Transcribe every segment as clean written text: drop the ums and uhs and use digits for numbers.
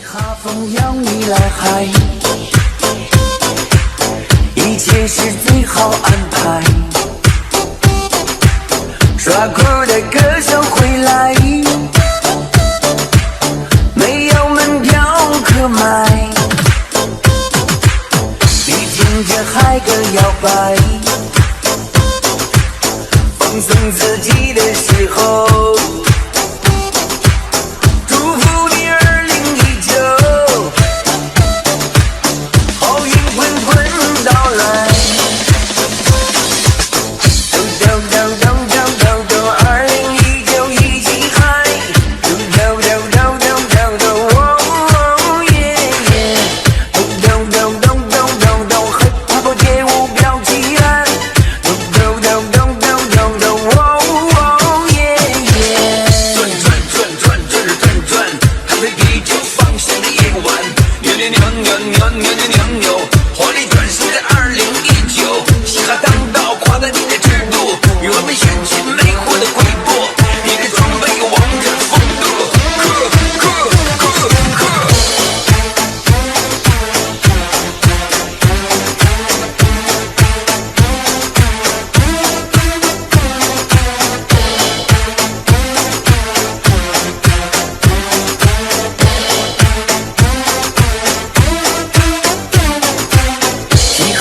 哈风要你来嗨，一切是最好安排。耍酷的歌手回来，没有门票可买，你听着嗨歌摇摆，放松自己的时候。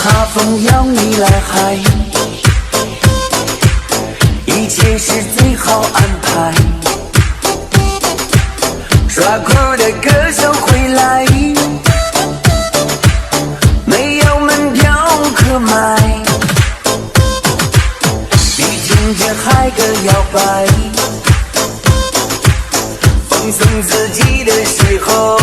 哈风要你来嗨，一切是最好安排。耍酷的歌手回来，没有门票可买，你听着嗨歌摇摆，放松自己的时候。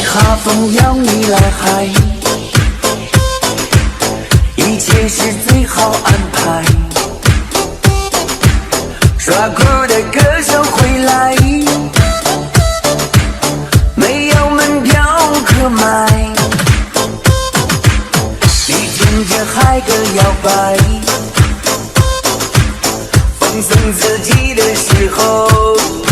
哈风要你来嗨，一切是最好安排。耍酷的歌手回来，没有门票可买，你听着嗨歌摇摆，放松自己的时候。